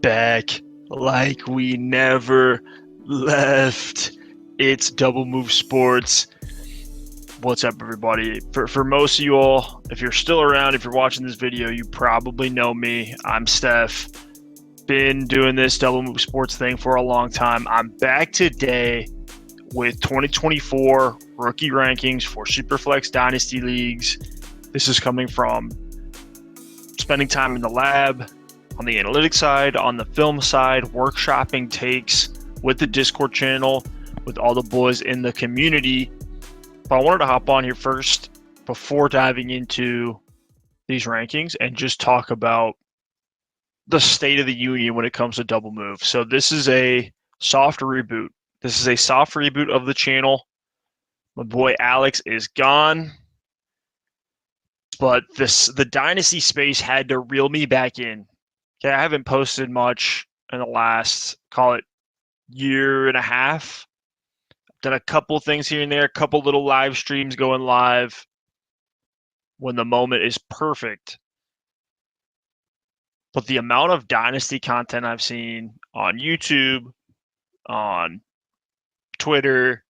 back like we never left. It's Double Move Sports. What's up, everybody? For most of you all, if you're still around, if you're watching this video, you probably know me. I'm Stef. Been doing this Double Move Sports thing for a long time. I'm back today with 2024 rookie rankings for Superflex Dynasty leagues. This is coming from spending time in the lab, on the analytics side, on the film side, workshopping takes with the Discord channel, with all the boys in the community. But I wanted to hop on here first before diving into these rankings and just talk about the state of the union when it comes to Double Move. So this is a soft reboot. This is a soft reboot of the channel. My boy Alex is gone, but the Dynasty space had to reel me back in. Okay, I haven't posted much in the last, call it, year and a half. Done a couple things here and there, a couple little live streams going live when the moment is perfect. But the amount of Dynasty content I've seen on YouTube, on Twitter,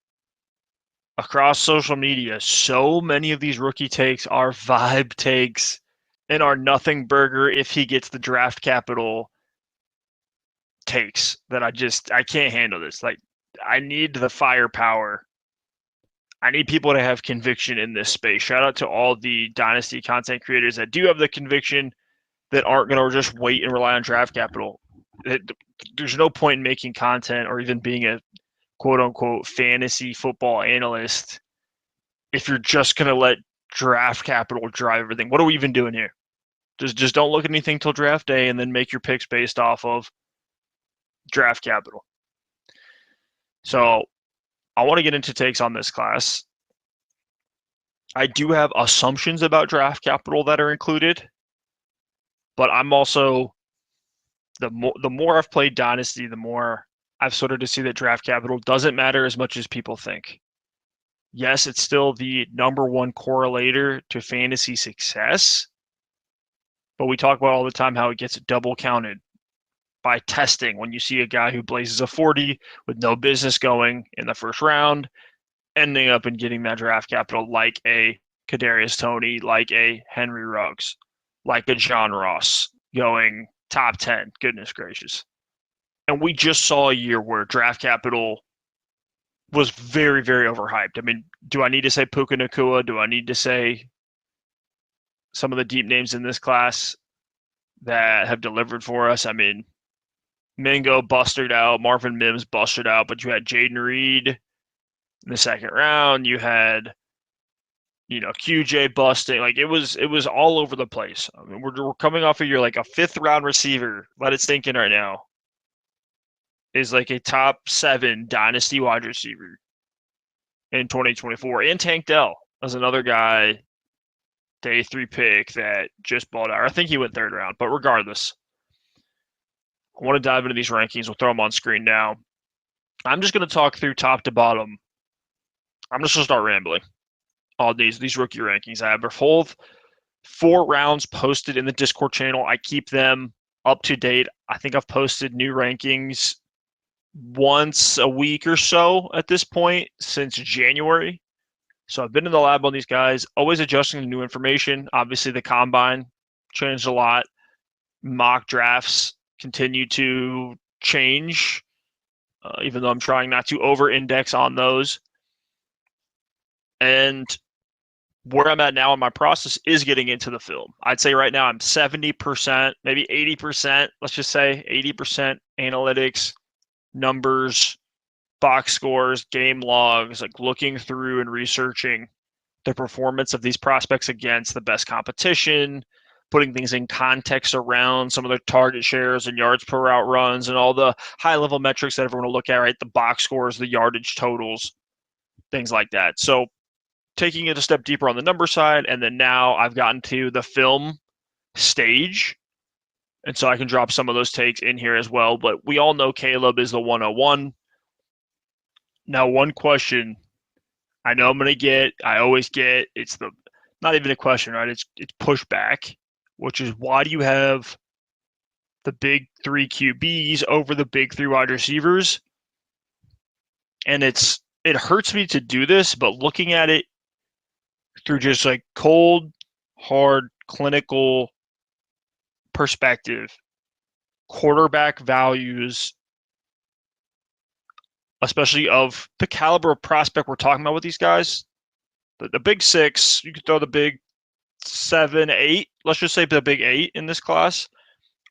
across social media, so many of these rookie takes are vibe takes and are nothing burger if he gets the draft capital takes that I can't handle this. Like, I need the firepower. I need people to have conviction in this space. Shout out to all the Dynasty content creators that do have the conviction, that aren't going to just wait and rely on draft capital. There's no point in making content or even being a quote-unquote fantasy football analyst if you're just going to let draft capital drive everything. What are we even doing here? Just don't look at anything till draft day and then make your picks based off of draft capital. So I want to get into takes on this class. I do have assumptions about draft capital that are included, but I'm also, the more I've played Dynasty, the more I've started to see that draft capital doesn't matter as much as people think. Yes, it's still the number one correlator to fantasy success, but we talk about all the time how it gets double counted by testing. When you see a guy who blazes a 40 with no business going in the first round, ending up and getting that draft capital, like a Kadarius Toney, like a Henry Ruggs, like a John Ross, going top 10. Goodness gracious. And we just saw a year where draft capital was very, very overhyped. I mean, do I need to say Puka Nacua? Do I need to say some of the deep names in this class that have delivered for us? I mean, Mingo busted out, Marvin Mims busted out, but you had Jaden Reed in the second round. You had, QJ busting. Like, it was all over the place. I mean, we're coming off a year, like a fifth round receiver. Let it sink in right now. Is like a top 7 Dynasty wide receiver in 2024. And Tank Dell as another guy, day 3 pick that just balled out. I think he went third round, but regardless, I want to dive into these rankings. We'll throw them on screen now. I'm just going to talk through top to bottom. I'm just going to start rambling. All these rookie rankings. I have a full 4 rounds posted in the Discord channel. I keep them up to date. I think I've posted new rankings once a week or so at this point since January. So I've been in the lab on these guys, always adjusting to new information. Obviously, the combine changed a lot. Mock drafts continue to change, even though I'm trying not to over-index on those. And where I'm at now in my process is getting into the film. I'd say right now I'm 70%, maybe 80%, let's just say 80% analytics, numbers, box scores, game logs, like looking through and researching the performance of these prospects against the best competition, putting things in context around some of their target shares and yards per route runs and all the high-level metrics that everyone will look at, right? The box scores, the yardage totals, things like that. So taking it a step deeper on the number side, and then now I've gotten to the film stage, and so I can drop some of those takes in here as well. But we all know Caleb is the 101. Now, one question I know I'm going to get, I always get, it's not even a question, right? It's pushback, which is, why do you have the big three QBs over the big three wide receivers. And it hurts me to do this, but looking at it through just like cold, hard, clinical perspective, quarterback values, especially of the caliber of prospect we're talking about with these guys, the big six, you could throw the big 7, 8, let's just say the big 8 in this class,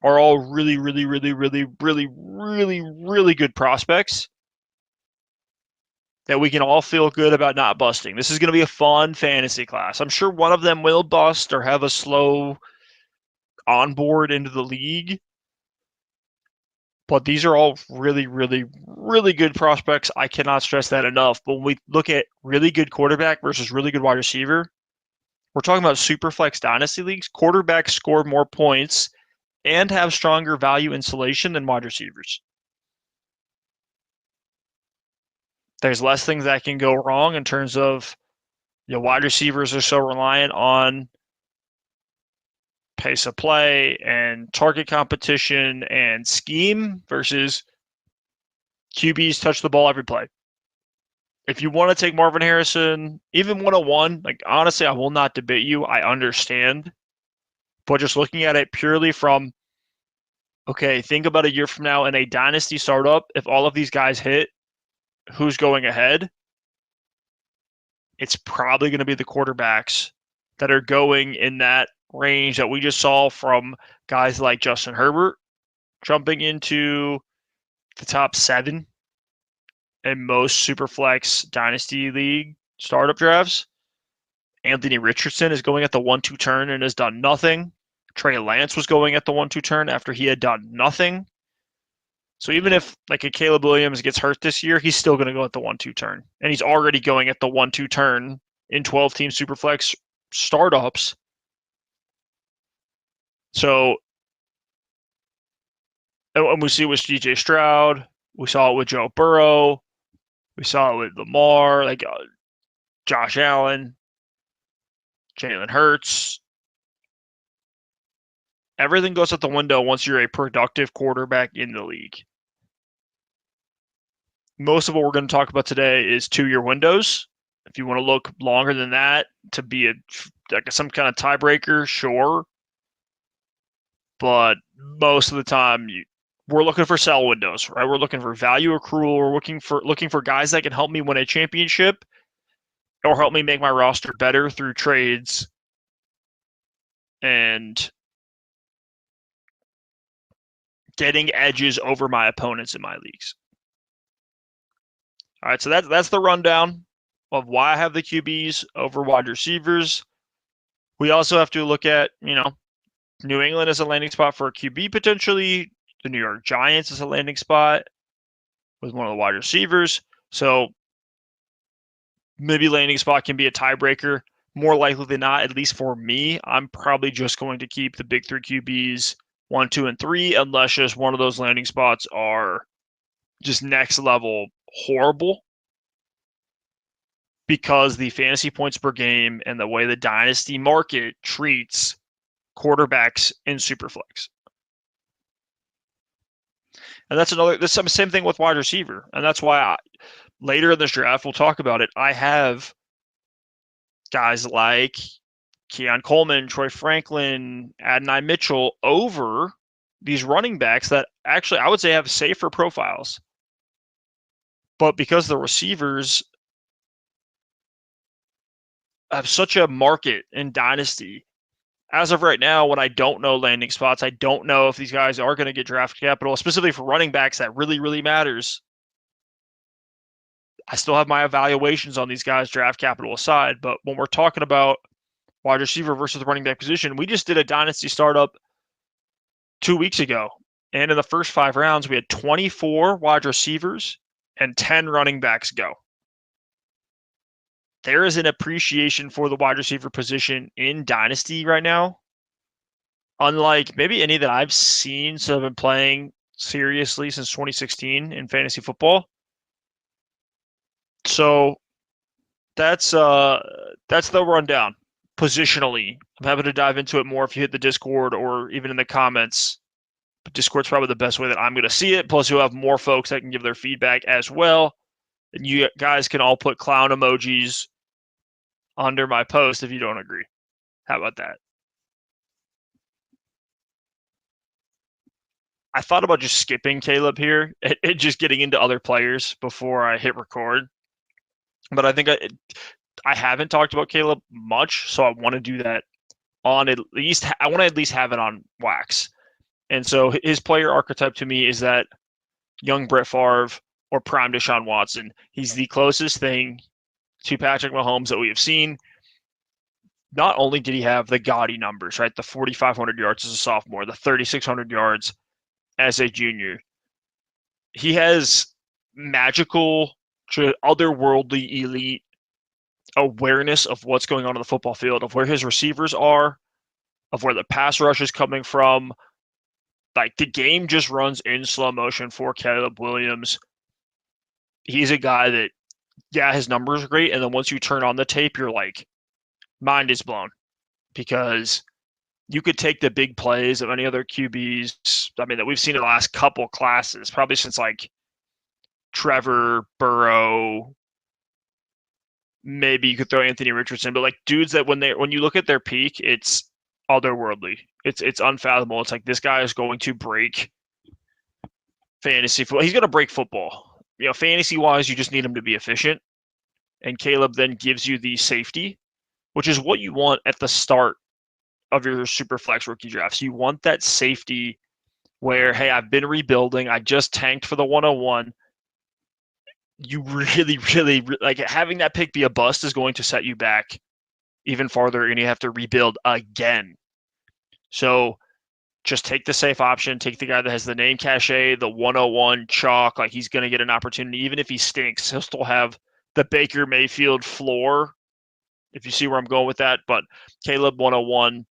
are all really, really, really, really, really, really, really good prospects that we can all feel good about not busting. This is going to be a fun fantasy class. I'm sure one of them will bust or have a slow onboard into the league, but these are all really, really, really good prospects. I cannot stress that enough. But when we look at really good quarterback versus really good wide receiver, we're talking about Superflex Dynasty leagues. Quarterbacks score more points and have stronger value insulation than wide receivers. There's less things that can go wrong in terms of wide receivers are so reliant on pace of play and target competition and scheme versus QBs touch the ball every play. If you want to take Marvin Harrison, even 101, like honestly, I will not debate you. I understand. But just looking at it purely from, okay, think about a year from now in a dynasty startup, if all of these guys hit, who's going ahead? It's probably going to be the quarterbacks that are going in that range that we just saw from guys like Justin Herbert jumping into the top 7 in most Superflex Dynasty League startup drafts. Anthony Richardson is going at the 1-2 turn and has done nothing. Trey Lance was going at the 1-2 turn after he had done nothing. So even if like a Caleb Williams gets hurt this year, he's still going to go at the 1-2 turn. And he's already going at the 1-2 turn in 12-team Superflex startups. So, and we see it with DJ Stroud. We saw it with Joe Burrow. We saw it with Lamar, like Josh Allen, Jalen Hurts. Everything goes out the window once you're a productive quarterback in the league. Most of what we're going to talk about today is 2-year windows. If you want to look longer than that to be some kind of tiebreaker, sure. But most of the time, we're looking for sell windows, right? We're looking for value accrual. We're looking for guys that can help me win a championship or help me make my roster better through trades and getting edges over my opponents in my leagues. All right, so that's the rundown of why I have the QBs over wide receivers. We also have to look at, New England as a landing spot for a QB potentially. The New York Giants as a landing spot with one of the wide receivers. So maybe landing spot can be a tiebreaker. More likely than not, at least for me, I'm probably just going to keep the big 3 QBs 1, 2, and 3, unless just one of those landing spots are just next level horrible. Because the fantasy points per game and the way the dynasty market treats quarterbacks in Superflex. And that's the same thing with wide receiver. And that's why later in this draft, we'll talk about it. I have guys like Keon Coleman, Troy Franklin, Adonai Mitchell over these running backs that actually I would say have safer profiles. But because the receivers have such a market in Dynasty, as of right now, when I don't know landing spots, I don't know if these guys are going to get draft capital, specifically for running backs, that really, really matters. I still have my evaluations on these guys' draft capital aside, but when we're talking about wide receiver versus the running back position, we just did a Dynasty startup 2 weeks ago. And in the first 5 rounds, we had 24 wide receivers and 10 running backs go. There is an appreciation for the wide receiver position in Dynasty right now. Unlike maybe any that I've seen, so I've been playing seriously since 2016 in fantasy football. So that's the rundown positionally. I'm happy to dive into it more if you hit the Discord or even in the comments But Discord's probably the best way that I'm going to see it. Plus, you'll have more folks that can give their feedback as well. And you guys can all put clown emojis under my post if you don't agree. How about that? I thought about just skipping Caleb here and just getting into other players before I hit record. But I think I haven't talked about Caleb much, so I want to do that on at least. I want to at least have it on wax. And so his player archetype to me is that young Brett Favre or prime Deshaun Watson. He's the closest thing to Patrick Mahomes that we have seen. Not only did he have the gaudy numbers, right? The 4,500 yards as a sophomore, the 3,600 yards as a junior. He has magical, otherworldly, elite awareness of what's going on in the football field, of where his receivers are, of where the pass rush is coming from. Like, the game just runs in slow motion for Caleb Williams. He's a guy that, yeah, his numbers are great, and then once you turn on the tape, you're like, mind is blown, because you could take the big plays of any other QBs, I mean, that we've seen in the last couple classes, probably since like Trevor, Burrow, maybe you could throw Anthony Richardson, but like dudes that when you look at their peak, it's otherworldly. It's unfathomable. It's like, this guy is going to break fantasy football. He's going to break football. You know, fantasy wise, you just need him to be efficient. And Caleb then gives you the safety, which is what you want at the start of your super flex rookie drafts. You want that safety where, hey, I've been rebuilding. I just tanked for the 101. You really, like, having that pick be a bust is going to set you back even farther, and you have to rebuild again. So just take the safe option. Take the guy that has the name cachet, the 101 chalk. Like, he's going to get an opportunity. Even if he stinks, he'll still have the Baker Mayfield floor, if you see where I'm going with that. But Caleb 101,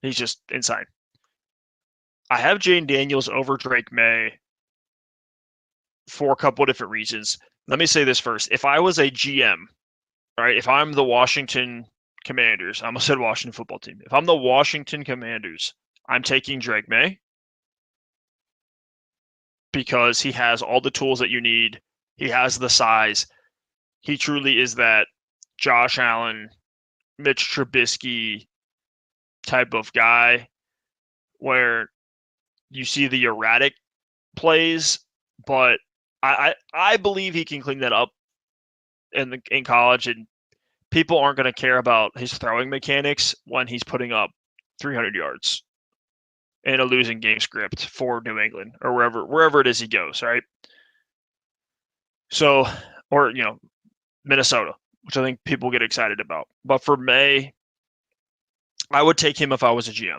he's just insane. I have Jayden Daniels over Drake May for a couple of different reasons. Let me say this first. If I was a GM, right, if I'm the Washington Commanders, I almost said Washington football team. If I'm the Washington Commanders, I'm taking Drake May because he has all the tools that you need. He has the size. He truly is that Josh Allen, Mitch Trubisky type of guy where you see the erratic plays, but I believe he can clean that up in college, and people aren't going to care about his throwing mechanics when he's putting up 300 yards in a losing game script for New England or wherever it is he goes, right? So, or, you know, Minnesota, which I think people get excited about. But for May, I would take him if I was a GM.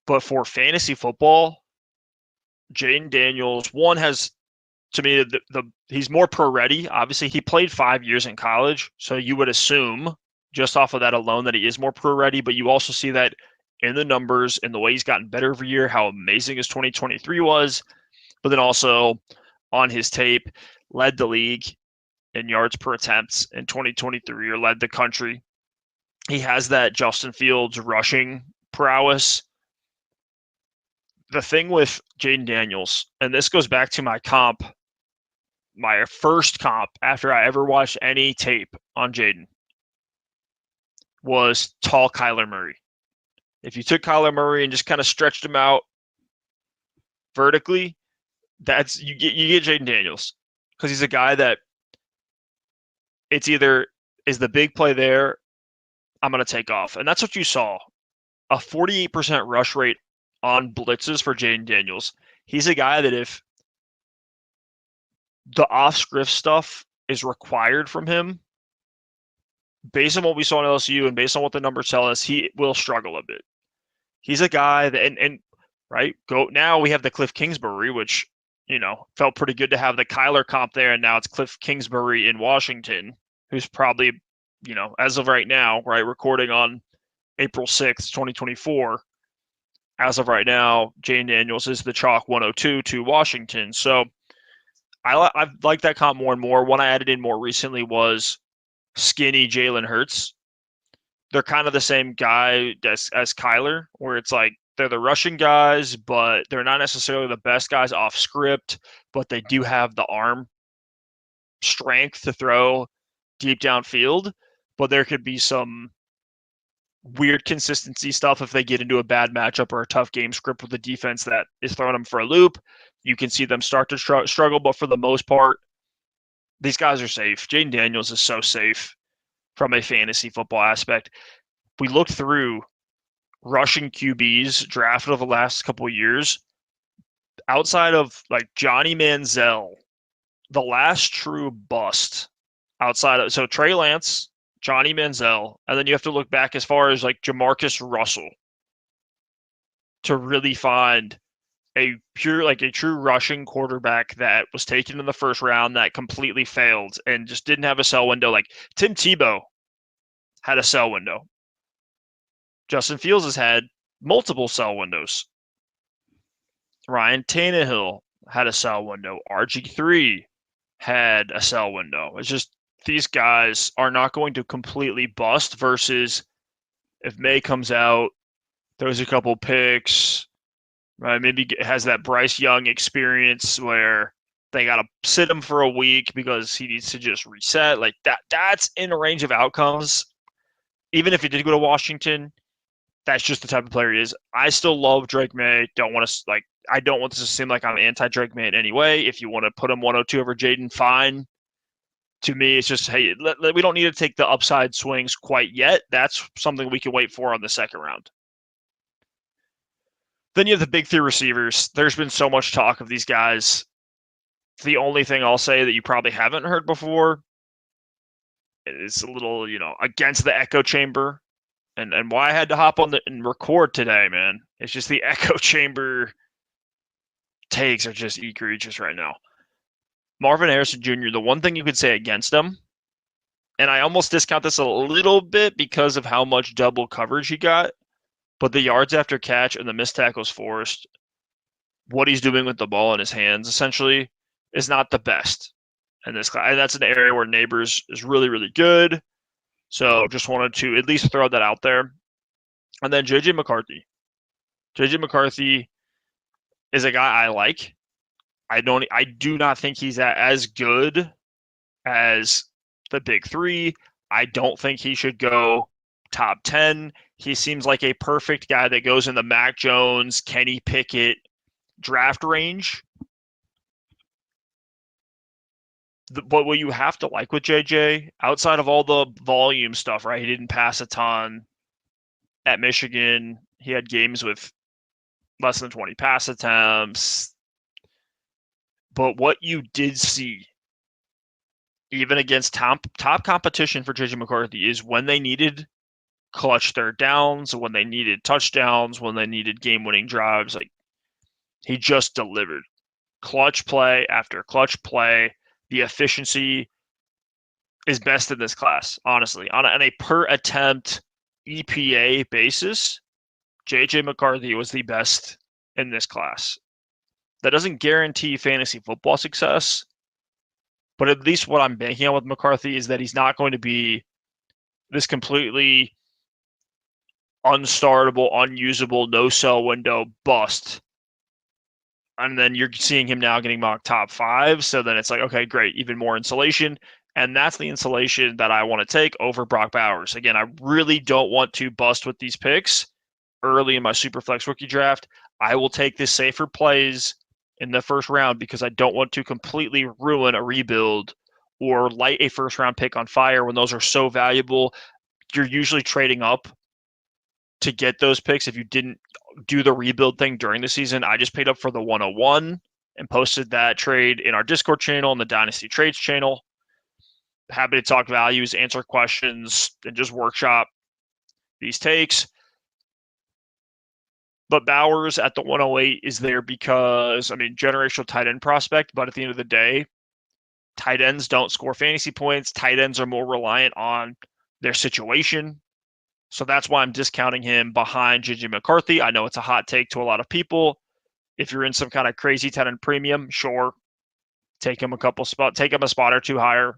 But for fantasy football, Jayden Daniels, one, has, to me, he's more pro ready. Obviously, he played 5 years in college, so you would assume just off of that alone that he is more pro ready. But you also see that in the numbers and the way he's gotten better every year, how amazing his 2023 was. But then also on his tape, led the league in yards per attempts in 2023, or led the country. He has that Justin Fields rushing prowess. The thing with Jayden Daniels, and this goes back to my first comp after I ever watched any tape on Jayden, was tall Kyler Murray. If you took Kyler Murray and just kind of stretched him out vertically, that's you get Jayden Daniels, because he's a guy that it's either is the big play there, I'm going to take off. And that's what you saw. A 48% rush rate on blitzes for Jayden Daniels. He's a guy that if the off-script stuff is required from him, based on what we saw in LSU and based on what the numbers tell us, he will struggle a bit. He's a guy that, and right, now we have the Cliff Kingsbury, which, you know, felt pretty good to have the Kyler comp there, and now it's Cliff Kingsbury in Washington, who's probably, you know, as of right now, right, recording on April 6th, 2024, as of right now, Jayden Daniels is the chalk 102 to Washington. So I like that comp more and more. One I added in more recently was skinny Jalen Hurts. They're kind of the same guy as Kyler, where it's like they're the rushing guys, but they're not necessarily the best guys off script, but they do have the arm strength to throw deep downfield. But there could be some weird consistency stuff if they get into a bad matchup or a tough game script with a defense that is throwing them for a loop. You can see them start to struggle, but for the most part, these guys are safe. Jaden Daniels is so safe from a fantasy football aspect. We looked through rushing QBs drafted over the last couple of years. Outside of like Johnny Manziel, the last true bust outside of Trey Lance, Johnny Manziel, and then you have to look back as far as like Jamarcus Russell to really find a true rushing quarterback that was taken in the first round that completely failed and just didn't have a sell window. Like Tim Tebow had a sell window. Justin Fields has had multiple sell windows. Ryan Tannehill had a sell window. RG3 had a sell window. It's just these guys are not going to completely bust versus if May comes out, throws a couple picks, right? Maybe has that Bryce Young experience where they got to sit him for a week because he needs to just reset. Like that's in a range of outcomes. Even if he did go to Washington, that's just the type of player he is. I still love Drake May. I don't want this to seem like I'm anti-Drake May in any way. If you want to put him 102 over Jaden, fine. To me, it's just, hey, we don't need to take the upside swings quite yet. That's something we can wait for on the second round. Then you have the big three receivers. There's been so much talk of these guys. The only thing I'll say that you probably haven't heard before is a little, against the echo chamber. And why I had to hop on and record today, man. It's just the echo chamber takes are just egregious right now. Marvin Harrison Jr., the one thing you could say against him, and I almost discount this a little bit because of how much double coverage he got, but the yards after catch and the missed tackles forced, what he's doing with the ball in his hands, essentially, is not the best in this class. And that's an area where Neighbors is really, really good. So just wanted to at least throw that out there. And then J.J. McCarthy. J.J. McCarthy is a guy I like. I do not think he's as good as the big three. I don't think he should go top 10. He seems like a perfect guy that goes in the Mac Jones, Kenny Pickett draft range. But what you have to like with JJ, outside of all the volume stuff, right? He didn't pass a ton at Michigan. He had games with less than 20 pass attempts. But what you did see, even against top competition for JJ McCarthy, is when they needed clutch third downs, when they needed touchdowns, when they needed game-winning drives, like he just delivered. Clutch play after clutch play. The efficiency is best in this class, honestly. On a per attempt EPA basis, J.J. McCarthy was the best in this class. That doesn't guarantee fantasy football success, but at least what I'm banking on with McCarthy is that he's not going to be this completely unstartable, unusable, no sell window bust. And then you're seeing him now getting mocked top 5. So then it's like, okay, great, even more insulation. And that's the insulation that I want to take over Brock Bowers. Again, I really don't want to bust with these picks early in my Superflex rookie draft. I will take the safer plays in the first round because I don't want to completely ruin a rebuild or light a first round pick on fire when those are so valuable. You're usually trading up to get those picks if you didn't do the rebuild thing during the season. I just paid up for the 101 and posted that trade in our Discord channel and the Dynasty Trades channel. Happy to talk values, answer questions, and just workshop these takes. But Bowers at the 108 is there because, generational tight end prospect, but at the end of the day, tight ends don't score fantasy points. Tight ends are more reliant on their situation. So that's why I'm discounting him behind J.J. McCarthy. I know it's a hot take to a lot of people. If you're in some kind of crazy tight end premium, sure, take him a spot or two higher.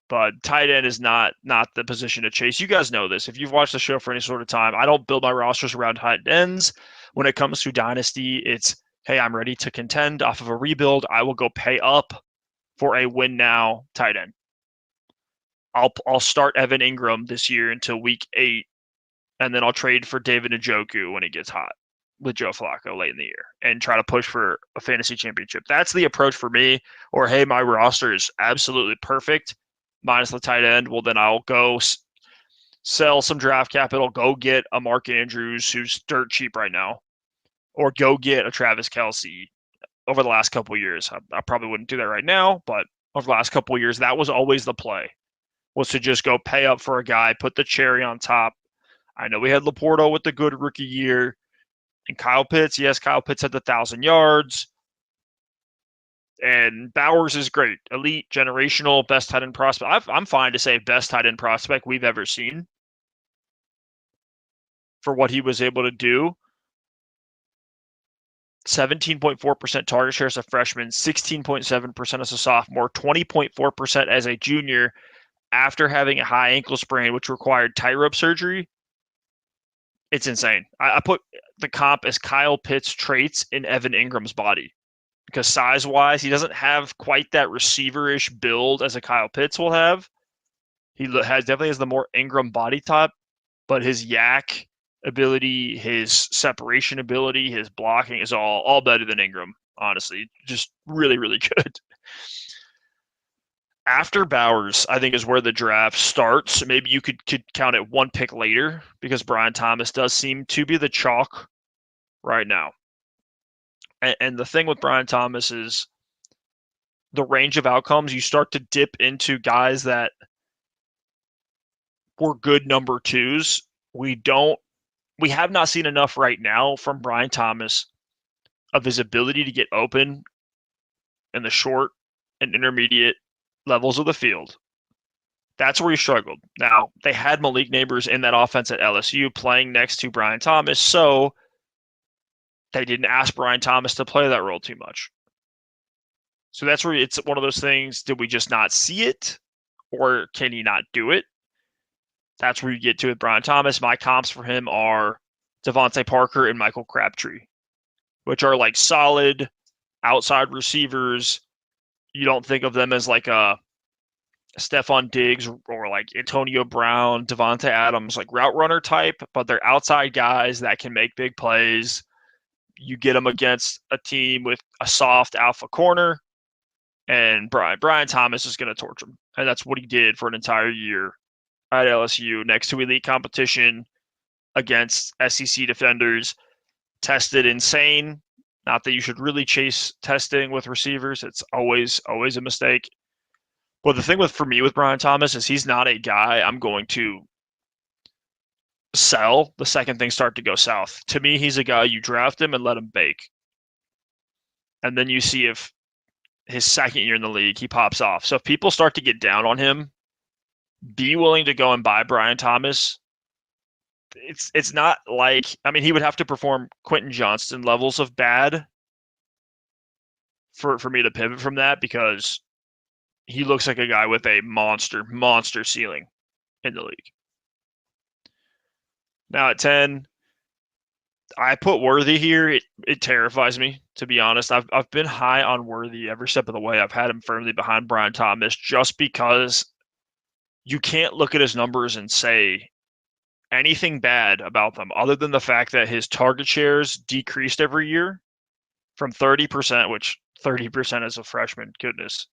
But tight end is not the position to chase. You guys know this. If you've watched the show for any sort of time, I don't build my rosters around tight ends. When it comes to Dynasty, it's, hey, I'm ready to contend off of a rebuild. I will go pay up for a win now tight end. I'll start Evan Ingram this year until week 8, and then I'll trade for David Njoku when it gets hot with Joe Flacco late in the year and try to push for a fantasy championship. That's the approach for me. Or, hey, my roster is absolutely perfect, minus the tight end. Well, then I'll go sell some draft capital, go get a Mark Andrews who's dirt cheap right now, or go get a Travis Kelce over the last couple of years. I probably wouldn't do that right now, but over the last couple of years, that was always the play, was to just go pay up for a guy, put the cherry on top. I know we had Laporta with the good rookie year. And Kyle Pitts, yes, Kyle Pitts had the 1,000 yards. And Bowers is great. Elite, generational, best tight end prospect. I'm fine to say best tight end prospect we've ever seen for what he was able to do. 17.4% target share as a freshman, 16.7% as a sophomore, 20.4% as a junior after having a high ankle sprain, which required tightrope surgery. It's insane. I put the comp as Kyle Pitts traits in Evan Ingram's body, because size-wise, he doesn't have quite that receiver-ish build as a Kyle Pitts will have. He definitely has the more Ingram body type, but his yak ability, his separation ability, his blocking is all better than Ingram, honestly. Just really, really good. After Bowers, I think, is where the draft starts. Maybe you could count it one pick later, because Brian Thomas does seem to be the chalk right now. And the thing with Brian Thomas is the range of outcomes. You start to dip into guys that were good number twos. We have not seen enough right now from Brian Thomas of his ability to get open in the short and intermediate levels of the field. That's where he struggled. Now, they had Malik Nabers in that offense at LSU playing next to Brian Thomas, so they didn't ask Brian Thomas to play that role too much. So that's where it's one of those things, did we just not see it, or can he not do it? That's where you get to with Brian Thomas. My comps for him are Devontae Parker and Michael Crabtree, which are like solid outside receivers. You don't think of them as like a Stephon Diggs or like Antonio Brown, Devontae Adams, like route runner type, but they're outside guys that can make big plays. You get them against a team with a soft alpha corner, and Brian Thomas is going to torch them. And that's what he did for an entire year at LSU, next to elite competition against SEC defenders. Tested insane. Not that you should really chase testing with receivers. It's always a mistake. But the thing for me with Brian Thomas is he's not a guy I'm going to sell the second things start to go south. To me, he's a guy you draft him and let him bake. And then you see if his second year in the league, he pops off. So if people start to get down on him, be willing to go and buy Brian Thomas. It's not like, I mean, he would have to perform Quentin Johnston levels of bad for me to pivot from that, because he looks like a guy with a monster ceiling in the league. Now at 10, I put Worthy here. It terrifies me, to be honest. I've been high on Worthy every step of the way. I've had him firmly behind Brian Thomas just because you can't look at his numbers and say anything bad about them other than the fact that his target shares decreased every year from 30%, which 30% as a freshman, goodness,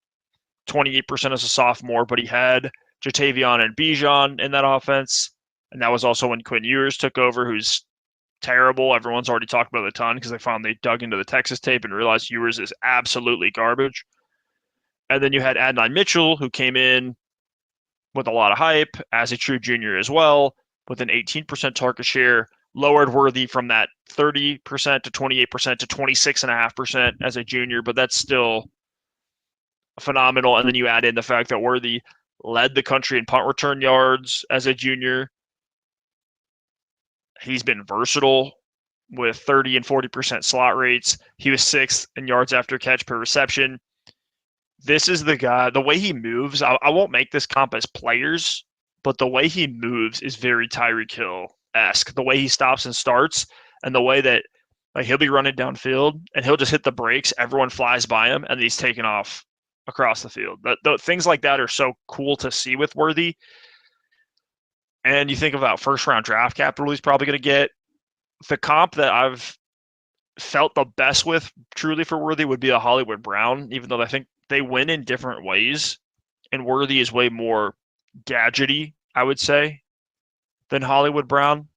28% as a sophomore, but he had Jatavion and Bijan in that offense, and that was also when Quinn Ewers took over, who's terrible. Everyone's already talked about it a ton because they finally dug into the Texas tape and realized Ewers is absolutely garbage. And then you had Adonai Mitchell, who came in with a lot of hype as a true junior as well, with an 18% target share, lowered Worthy from that 30% to 28% to 26.5% as a junior, but that's still phenomenal. And then you add in the fact that Worthy led the country in punt return yards as a junior. He's been versatile with 30 and 40% slot rates. He was 6th in yards after catch per reception. this is the guy, the way he moves, I won't make this comp as players, but the way he moves is very Tyreek Hill-esque. The way he stops and starts, and the way that like he'll be running downfield and he'll just hit the brakes, everyone flies by him, and he's taking off across the field. The things like that are so cool to see with Worthy. And you think about first round draft capital he's probably going to get. The comp that I've felt the best with truly for Worthy would be a Hollywood Brown, even though I think they win in different ways. And Worthy is way more gadgety, I would say, than Hollywood Brown,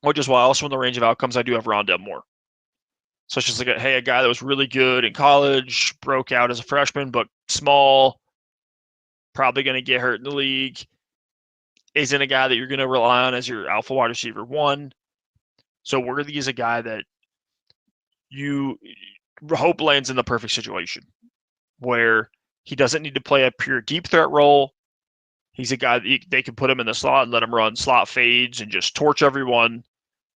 which is why also in the range of outcomes I do have Rondell Moore. So it's just like, a guy that was really good in college, broke out as a freshman, but small, probably going to get hurt in the league, isn't a guy that you're going to rely on as your alpha wide receiver one. So Worthy is a guy that you hope lands in the perfect situation where he doesn't need to play a pure deep threat role. He's a guy that they can put him in the slot and let him run slot fades and just torch everyone.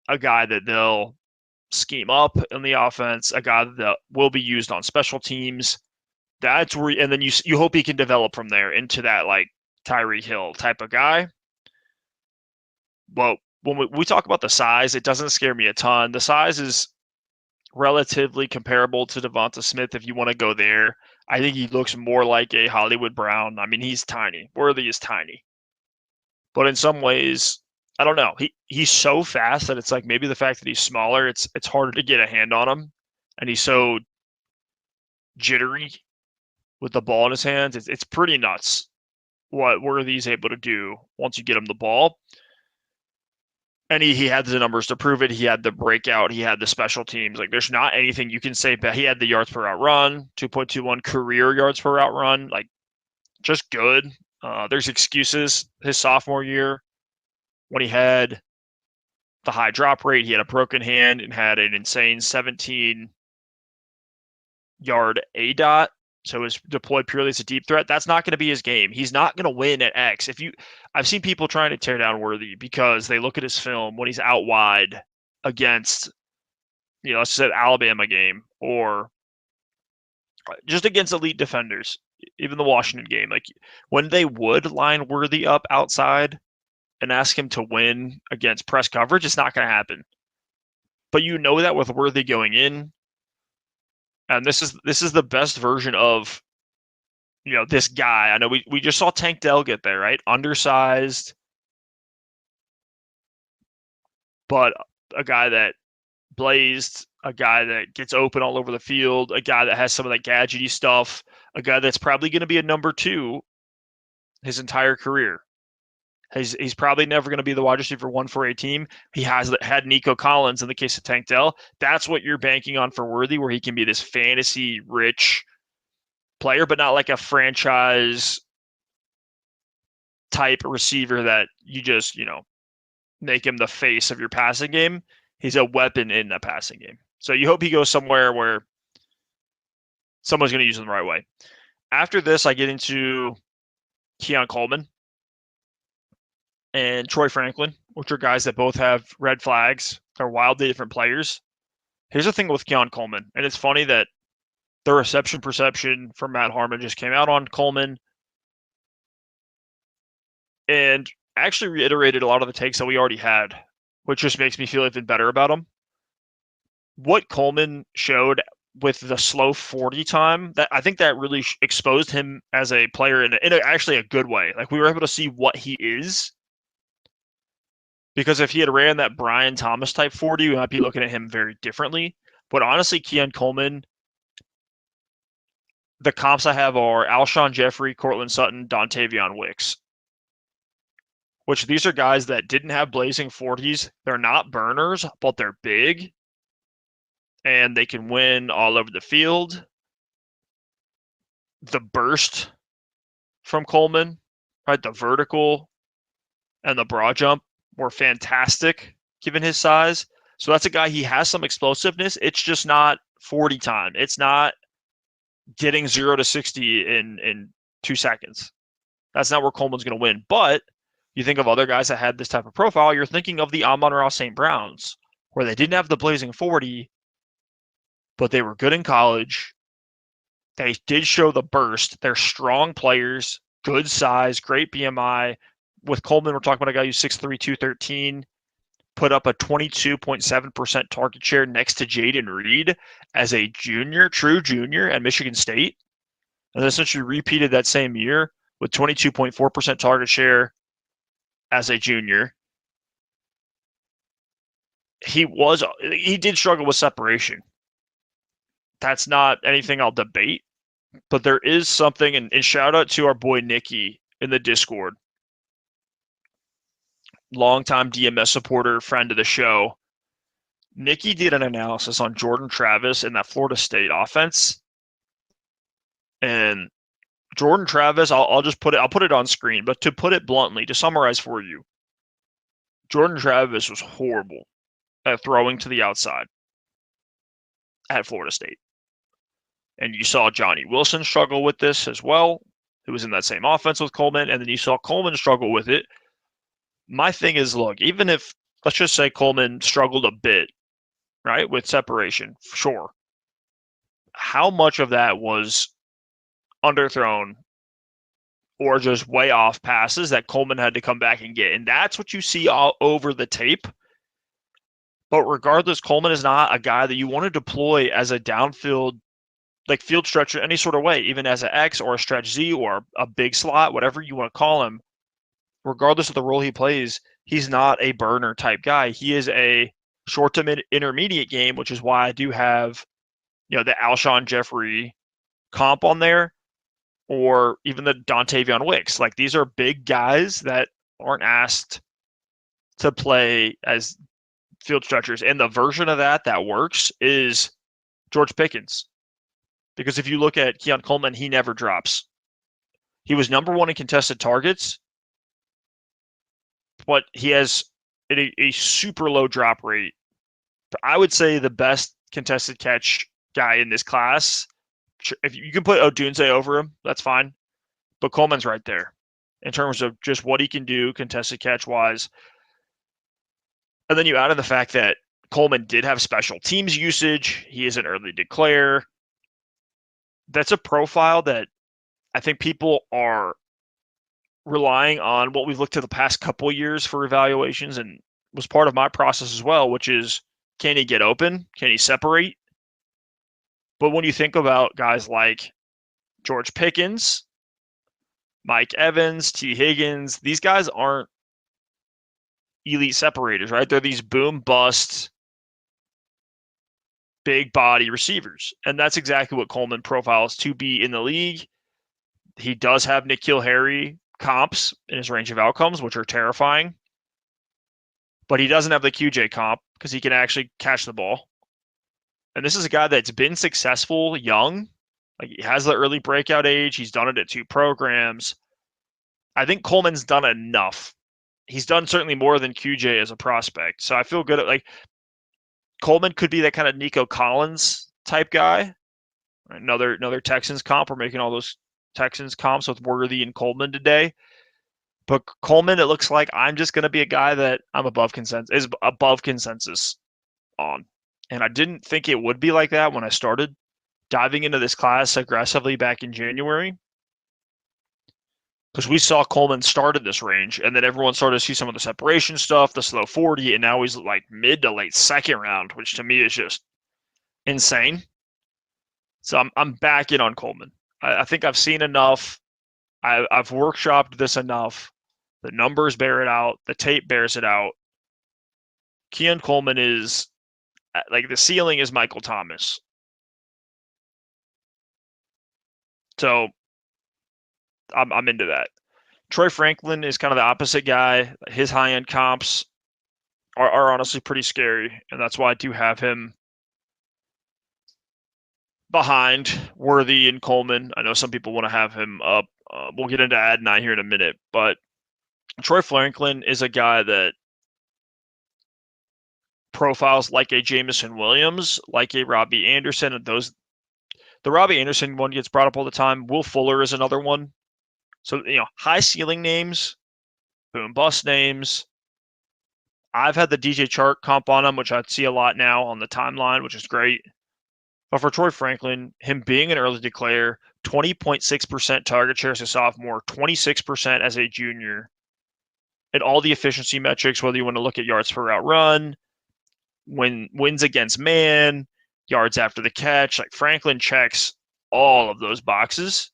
A guy that they'll scheme up in the offense, a guy that will be used on special teams. That's where, and then you hope he can develop from there into that like Tyreek Hill type of guy. But when we talk about the size, it doesn't scare me a ton. The size is relatively comparable to Devonta Smith if you want to go there. I think he looks more like a Hollywood Brown. I mean, he's tiny. Worthy is tiny. But in some ways, I don't know. He's so fast that it's like maybe the fact that he's smaller, it's harder to get a hand on him. And he's so jittery with the ball in his hands. It's pretty nuts what Worthy's able to do once you get him the ball. And he had the numbers to prove it. He had the breakout. He had the special teams. Like, there's not anything you can say, but he had the yards per route run, 2.21 career yards per route run. Like, just good. There's excuses. His sophomore year, when he had the high drop rate, he had a broken hand and had an insane 17-yard ADOT. So it was deployed purely as a deep threat. That's not going to be his game. He's not going to win at X. I've seen people trying to tear down Worthy because they look at his film when he's out wide against, let's say Alabama game or just against elite defenders, even the Washington game. Like when they would line Worthy up outside and ask him to win against press coverage, it's not going to happen. But you know that with Worthy going in. And this is the best version of, this guy. I know we just saw Tank Dell get there, right? Undersized, but a guy that blazed, a guy that gets open all over the field, a guy that has some of that gadgety stuff, a guy that's probably going to be a number 2 his entire career. He's probably never going to be the wide receiver 1 for a team. He has had Nico Collins in the case of Tank Dell. That's what you're banking on for Worthy, where he can be this fantasy-rich player, but not like a franchise type receiver that you just, make him the face of your passing game. He's a weapon in the passing game. So you hope he goes somewhere where someone's going to use him the right way. After this, I get into Keon Coleman and Troy Franklin, which are guys that both have red flags. They're wildly different players. Here's the thing with Keon Coleman, and it's funny that the reception perception from Matt Harmon just came out on Coleman and actually reiterated a lot of the takes that we already had, which just makes me feel even better about him. What Coleman showed with the slow 40 time, that I think that really exposed him as a player in actually a good way. Like we were able to see what he is. Because if he had ran that Brian Thomas type 40, we might be looking at him very differently. But honestly, Keon Coleman, the comps I have are Alshon Jeffrey, Cortland Sutton, Dontavion Wicks. Which these are guys that didn't have blazing 40s. They're not burners, but they're big. And they can win all over the field. The burst from Coleman, right? The vertical and the broad jump were fantastic given his size. So that's a guy, he has some explosiveness. It's just not 40 time. It's not getting 0 to 60 in 2 seconds. That's not where Coleman's going to win. But you think of other guys that had this type of profile, you're thinking of the Amon-Ra St. Browns, where they didn't have the blazing 40, but they were good in college. They did show the burst. They're strong players, good size, great BMI. With Coleman, we're talking about a guy who's 6'3", 213, put up a 22.7% target share next to Jaden Reed as a junior, true junior at Michigan State. And essentially repeated that same year with 22.4% target share as a junior. He did struggle with separation. That's not anything I'll debate, but there is something, and shout out to our boy Nikki in the Discord, longtime DMS supporter, friend of the show. Nikki did an analysis on Jordan Travis and that Florida State offense, and Jordan Travis, I'll put it on screen, but to put it bluntly, to summarize for you, Jordan Travis was horrible at throwing to the outside at Florida State. And you saw Johnny Wilson struggle with this as well, who was in that same offense with Coleman, and then you saw Coleman struggle with it. My thing is, look, even if, let's just say Coleman struggled a bit, right, with separation, sure. How much of that was underthrown or just way off passes that Coleman had to come back and get? And that's what you see all over the tape. But regardless, Coleman is not a guy that you want to deploy as a downfield, like field stretcher, any sort of way, even as an X or a stretch Z or a big slot, whatever you want to call him. Regardless of the role he plays, he's not a burner type guy. He is a short to intermediate game, which is why I do have, the Alshon Jeffrey comp on there, or even the Dontavion Wicks. Like, these are big guys that aren't asked to play as field stretchers. And the version of that works is George Pickens. Because if you look at Keon Coleman, he never drops. He was number one in contested targets, but he has a super low drop rate. I would say the best contested catch guy in this class, if you can put Odunze over him, that's fine. But Coleman's right there in terms of just what he can do contested catch wise. And then you add in the fact that Coleman did have special teams usage. He is an early declare. That's a profile that I think people are relying on what we've looked at the past couple of years for evaluations, and was part of my process as well, which is, can he get open? Can he separate? But when you think about guys like George Pickens, Mike Evans, T. Higgins, these guys aren't elite separators, right? They're these boom bust, big body receivers. And that's exactly what Coleman profiles to be in the league. He does have N'Keal Harry comps in his range of outcomes, which are terrifying. But he doesn't have the QJ comp because he can actually catch the ball. And this is a guy that's been successful young. Like, he has the early breakout age. He's done it at 2 programs. I think Coleman's done enough. He's done certainly more than QJ as a prospect. So I feel good. Coleman could be that kind of Nico Collins type guy. Another Texans comp. We're making all those Texans comps with Worthy and Coleman today. But Coleman, it looks like I'm just going to be a guy that I'm above consensus on. And I didn't think it would be like that when I started diving into this class aggressively back in January. Because we saw Coleman start in this range, and then everyone started to see some of the separation stuff, the slow 40, and now he's like mid to late second round, which to me is just insane. So I'm back in on Coleman. I think I've seen enough. I've workshopped this enough. The numbers bear it out. The tape bears it out. Keon Coleman is, like, the ceiling is Michael Thomas. So I'm into that. Troy Franklin is kind of the opposite guy. His high-end comps are honestly pretty scary, and that's why I do have him behind Worthy and Coleman. I know some people want to have him up. We'll get into Adonai here in a minute, but Troy Franklin is a guy that profiles like a Jameson Williams, like a Robbie Anderson, and the Robbie Anderson one gets brought up all the time. Will Fuller is another one. So, high ceiling names, boom bust names. I've had the DJ Chark comp on him, which I see a lot now on the timeline, which is great. But for Troy Franklin, him being an early declare, 20.6% target share as a sophomore, 26% as a junior, and all the efficiency metrics, whether you want to look at yards per route run, wins against man, yards after the catch, like Franklin checks all of those boxes.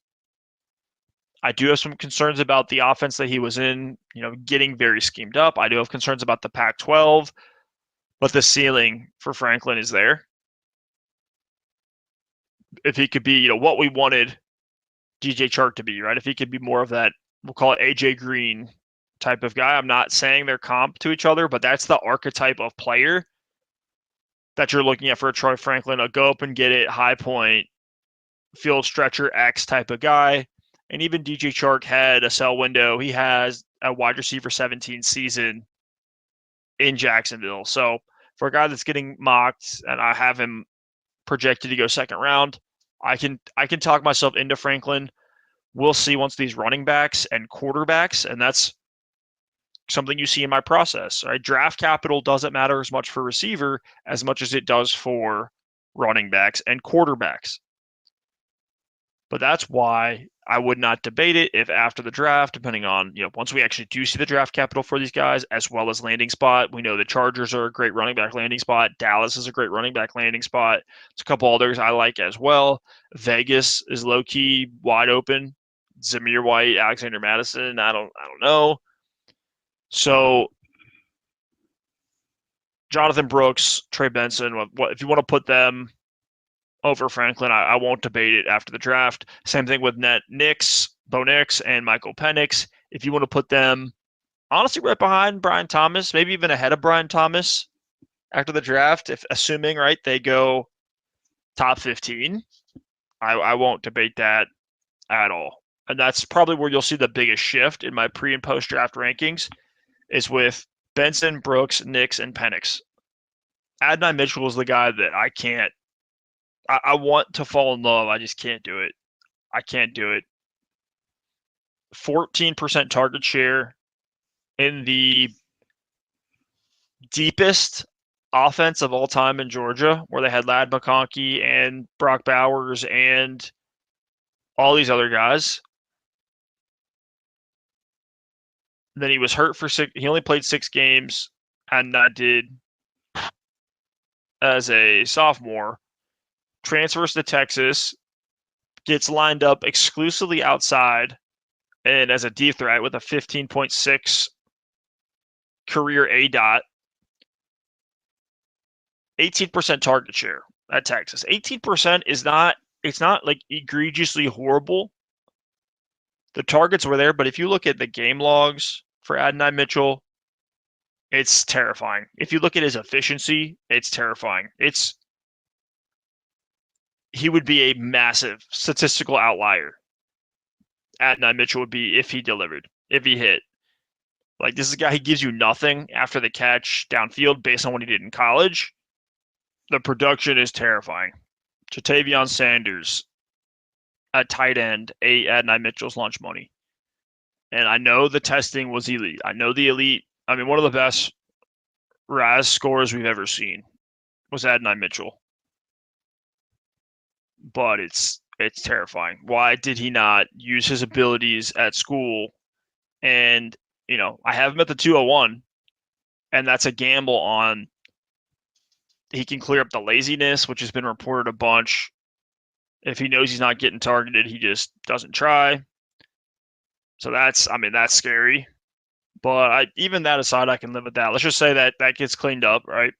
I do have some concerns about the offense that he was in, getting very schemed up. I do have concerns about the Pac-12, but the ceiling for Franklin is there. If he could be, what we wanted DJ Chark to be, right? If he could be more of that, we'll call it AJ Green type of guy. I'm not saying they're comp to each other, but that's the archetype of player that you're looking at for a Troy Franklin, a go up and get it, high point, field stretcher X type of guy. And even DJ Chark had a sell window. He has a wide receiver 17 season in Jacksonville. So for a guy that's getting mocked, and I have him projected to go second round, I can talk myself into Franklin. We'll see once these running backs and quarterbacks, and that's something you see in my process. Right? Draft capital doesn't matter as much for receiver as much as it does for running backs and quarterbacks. But that's why I would not debate it if after the draft, depending on, once we actually do see the draft capital for these guys, as well as landing spot. We know the Chargers are a great running back landing spot. Dallas is a great running back landing spot. There's a couple others I like as well. Vegas is low-key wide open. Zamir White, Alexander Madison, I don't know. So Jonathan Brooks, Trey Benson, if you want to put them over Franklin, I won't debate it after the draft. Same thing with Bo Nix and Michael Penix. If you want to put them, honestly, right behind Brian Thomas, maybe even ahead of Brian Thomas after the draft, if assuming, right, they go top 15, I won't debate that at all. And that's probably where you'll see the biggest shift in my pre and post draft rankings is with Benson, Brooks, Nix, and Penix. Adonai Mitchell is the guy that I want to fall in love. I just can't do it. I can't do it. 14% target share in the deepest offense of all time in Georgia, where they had Ladd McConkey and Brock Bowers and all these other guys. Then he was hurt for he only played 6 games, and that did as a sophomore. Transfers to Texas, gets lined up exclusively outside and as a deep threat with a 15.6 career ADOT, 18% target share at Texas. 18% is not, it's not like egregiously horrible. The targets were there, but if you look at the game logs for Adonai Mitchell, it's terrifying. If you look at his efficiency, it's terrifying. He would be a massive statistical outlier. Adonai Mitchell would be if he delivered, if he hit. Like, this is a guy, he gives you nothing after the catch downfield based on what he did in college. The production is terrifying. Jatavion Sanders at tight end, Adonai Mitchell's lunch money. And I know the testing was elite. I know the elite, one of the best RAS scores we've ever seen was Adonai Mitchell. But it's terrifying. Why did he not use his abilities at school? And, I have him at the 201, and that's a gamble on he can clear up the laziness, which has been reported a bunch. If he knows he's not getting targeted, he just doesn't try. So that's scary. But even that aside, I can live with that. Let's just say that gets cleaned up, right?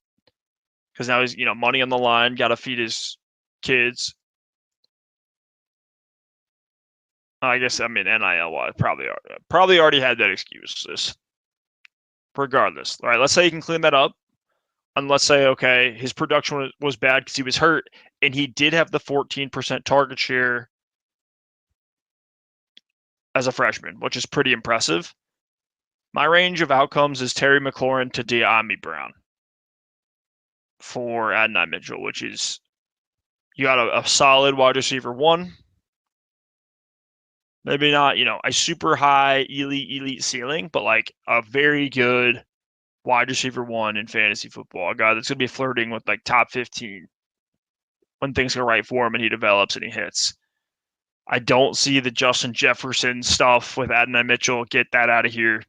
Because now he's, money on the line, got to feed his kids. I guess, NIL-wise, probably already had that excuse. Regardless. All right, let's say you can clean that up. And let's say, okay, his production was bad because he was hurt, and he did have the 14% target share as a freshman, which is pretty impressive. My range of outcomes is Terry McLaurin to De'Ami Brown for Adonai Mitchell, which is you got a solid wide receiver 1. Maybe not, a super high elite ceiling, but like a very good wide receiver 1 in fantasy football. A guy that's going to be flirting with like top 15 when things go right for him and he develops and he hits. I don't see the Justin Jefferson stuff with Adonai Mitchell. Get that out of here.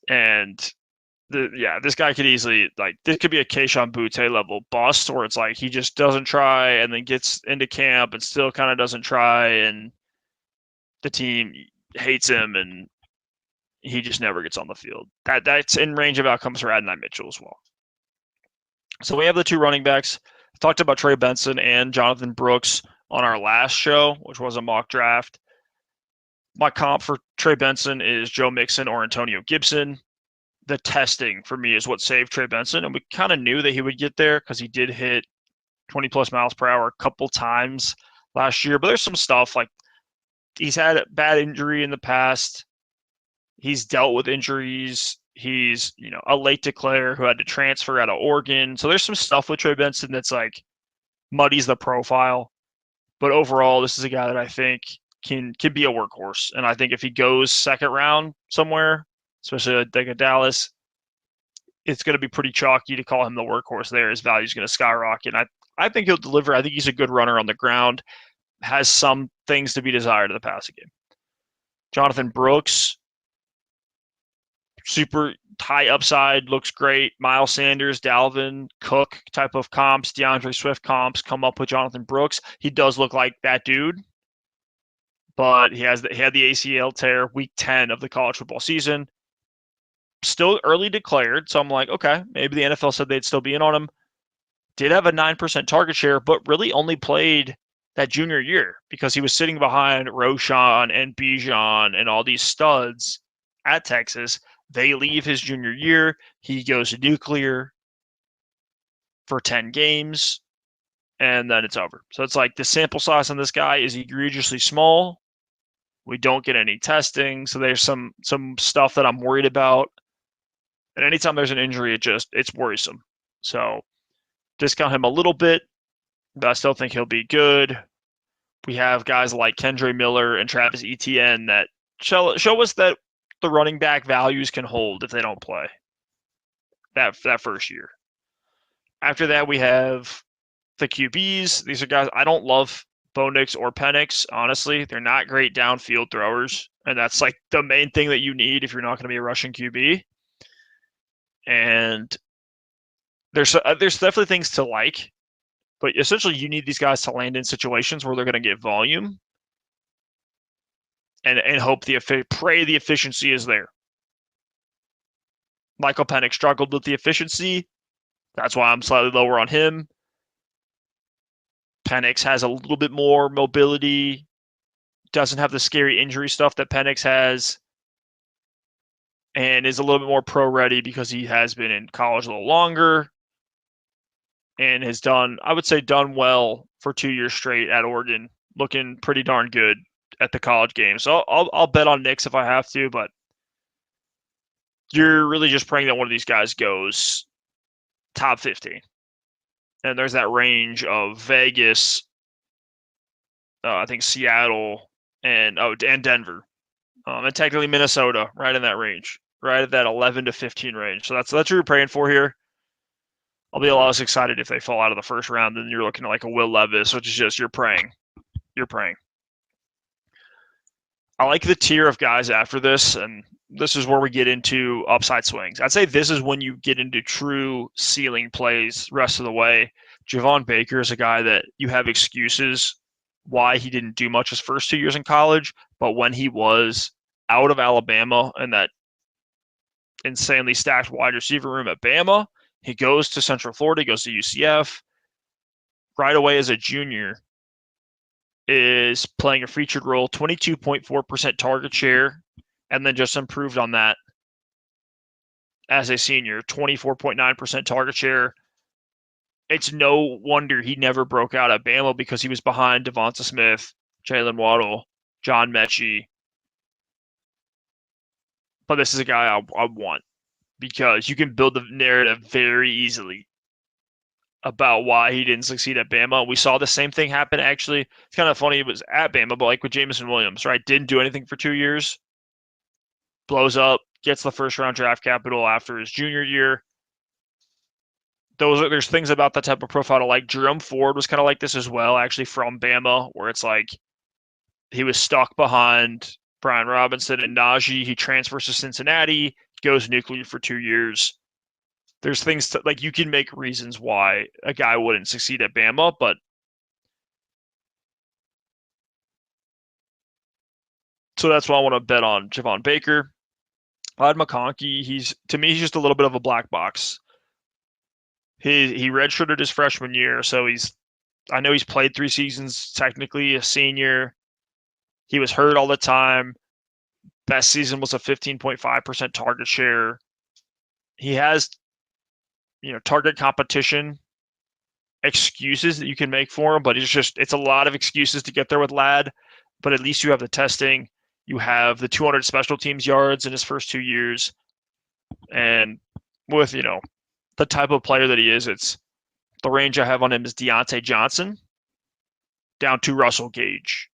And this guy could easily, like, this could be a Kayshon Boutte level bust, where it's like he just doesn't try and then gets into camp and still kind of doesn't try, and the team hates him and he just never gets on the field. That's in range of outcomes for Adonai Mitchell as well. So we have the two running backs. I talked about Trey Benson and Jonathan Brooks on our last show, which was a mock draft. My comp for Trey Benson is Joe Mixon or Antonio Gibson. The testing for me is what saved Trey Benson, and we kind of knew that he would get there because he did hit 20 plus miles per hour a couple times last year. But there's some stuff like he's had a bad injury in the past. He's dealt with injuries. He's, a late declare who had to transfer out of Oregon. So there's some stuff with Trey Benson that's like muddies the profile. But overall, this is a guy that I think can be a workhorse. And I think if he goes second round somewhere, especially like a Dallas, it's going to be pretty chalky to call him the workhorse there. His value is going to skyrocket. And I think he'll deliver. I think he's a good runner on the ground, has some things to be desired in the passing game. Jonathan Brooks, super high upside, looks great. Miles Sanders, Dalvin, Cook type of comps, DeAndre Swift comps come up with Jonathan Brooks. He does look like that dude, but he had the ACL tear week 10 of the college football season. Still early declared, so I'm like, okay, maybe the NFL said they'd still be in on him. Did have a 9% target share, but really only played that junior year because he was sitting behind Roschon and Bijan and all these studs at Texas. They leave his junior year. He goes nuclear for 10 games, and then it's over. So it's like the sample size on this guy is egregiously small. We don't get any testing, so there's some stuff that I'm worried about. And anytime there's an injury, it's worrisome. So discount him a little bit, but I still think he'll be good. We have guys like Kendre Miller and Travis Etienne that show us that the running back values can hold if they don't play that first year. After that, we have the QBs. These are guys I don't love. Bo Nix or Penix, honestly, they're not great downfield throwers, and that's like the main thing that you need if you're not going to be a rushing QB. And there's definitely things to like, but essentially you need these guys to land in situations where they're going to get volume and hope pray the efficiency is there. Michael Penix struggled with the efficiency. That's why I'm slightly lower on him. Penix has a little bit more mobility, doesn't have the scary injury stuff that Penix has, and is a little bit more pro-ready because he has been in college a little longer and has done well for 2 years straight at Oregon, looking pretty darn good at the college game. So I'll bet on Nix if I have to, but you're really just praying that one of these guys goes top 15. And there's that range of Vegas, I think Seattle, and Denver, and technically Minnesota, right in that range, right at that 11 to 15 range. So that's what you're praying for here. I'll be a lot less excited if they fall out of the first round than you're looking at like a Will Levis, which is just you're praying. I like the tier of guys after this, and this is where we get into upside swings. I'd say this is when you get into true ceiling plays rest of the way. Javon Baker is a guy that you have excuses why he didn't do much his first 2 years in college, but when he was out of Alabama and that insanely stacked wide receiver room at Bama, he goes to Central Florida, he goes to UCF. Right away as a junior, is playing a featured role, 22.4% target share, and then just improved on that as a senior, 24.9% target share. It's no wonder he never broke out at Bama because he was behind Devonta Smith, Jalen Waddle, John Mechie. But this is a guy I want because you can build the narrative very easily about why he didn't succeed at Bama. We saw the same thing happen, actually. It's kind of funny. It was at Bama, but like with Jameson Williams, right? Didn't do anything for 2 years. Blows up, gets the first-round draft capital after his junior year. there's things about that type of profile to like. Jerome Ford was kind of like this as well, actually from Bama, where it's like he was stuck behind Brian Robinson and Najee. He transfers to Cincinnati, goes nuclear for 2 years. There's things like you can make reasons why a guy wouldn't succeed at Bama, but so that's why I want to bet on Javon Baker. Todd McConkey, he's just a little bit of a black box. He redshirted his freshman year, so I know he's played 3 seasons, technically a senior. He was hurt all the time. Best season was a 15.5% target share. He has, target competition excuses that you can make for him, but it's a lot of excuses to get there with Ladd. But at least you have the testing. You have the 200 special teams yards in his first 2 years. And with, the type of player that he is, it's the range I have on him is Deontay Johnson down to Russell Gage.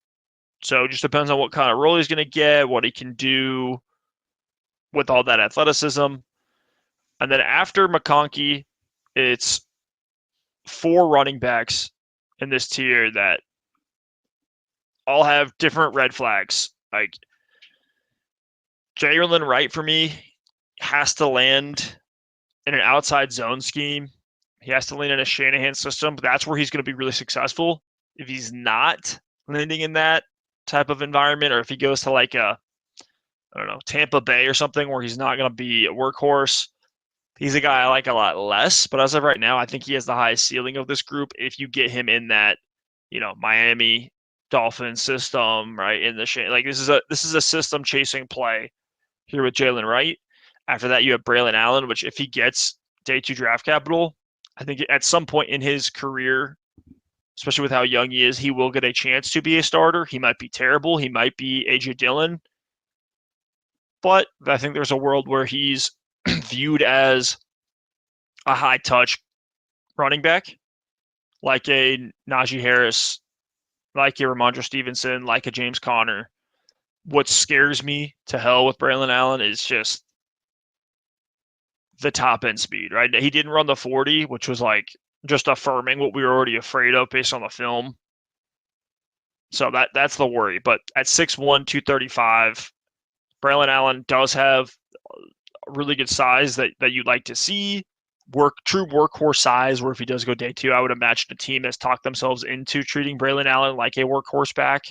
So it just depends on what kind of role he's going to get, what he can do with all that athleticism. And then after McConkey, it's 4 running backs in this tier that all have different red flags. Like Jalen Wright for me has to land in an outside zone scheme. He has to land in a Shanahan system, but that's where he's going to be really successful. If he's not landing in that type of environment, or if he goes to like Tampa Bay or something where he's not going to be a workhorse, he's a guy I like a lot less. But as of right now, I think he has the highest ceiling of this group if you get him in that, Miami Dolphins system, right? In the this is a system chasing play here with Jalen Wright. After that, you have Braylon Allen, which if he gets day 2 draft capital, I think at some point in his career, especially with how young he is, he will get a chance to be a starter. He might be terrible. He might be A.J. Dillon. But I think there's a world where he's viewed as a high-touch running back, like a Najee Harris, like a Ramondre Stevenson, like a James Conner. What scares me to hell with Braylon Allen is just the top-end speed, right? He didn't run the 40, which was like just affirming what we were already afraid of based on the film. So that's the worry. But at 6'1", 235, Braylon Allen does have a really good size that you'd like to see. True workhorse size, where if he does go day 2, I would imagine a team has talked themselves into treating Braylon Allen like a workhorse back.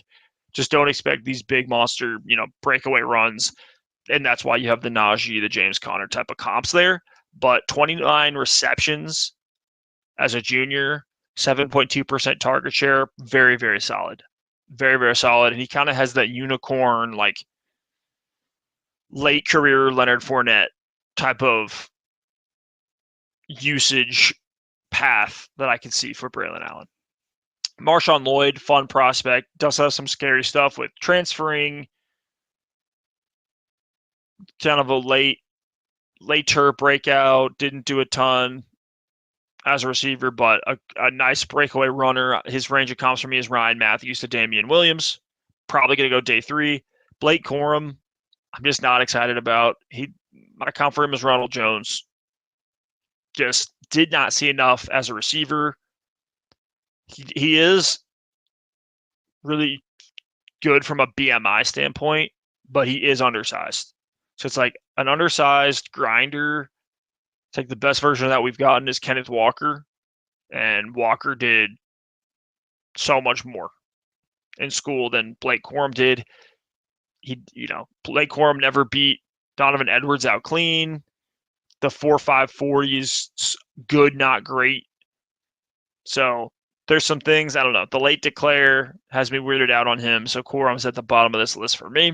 Just don't expect these big monster, breakaway runs. And that's why you have the Najee, the James Conner type of comps there. But 29 receptions as a junior, 7.2% target share, very, very solid. Very, very solid. And he kind of has that unicorn, like late career Leonard Fournette type of usage path that I can see for Braylon Allen. Marshawn Lloyd, fun prospect, does have some scary stuff with transferring, kind of a later breakout, didn't do a ton as a receiver, but a nice breakaway runner. His range of comps for me is Ryan Matthews to Damian Williams. Probably going to go day 3. Blake Corum, I'm just not excited about. My comp for him is Ronald Jones. Just did not see enough as a receiver. He is really good from a BMI standpoint, but he is undersized. So it's like an undersized grinder. It's like the best version of that we've gotten is Kenneth Walker. And Walker did so much more in school than Blake Corum did. Blake Corum never beat Donovan Edwards out clean. The 4.5 40 is good, not great. So there's some things, I don't know. The late declare has me weirded out on him. So Corum's at the bottom of this list for me.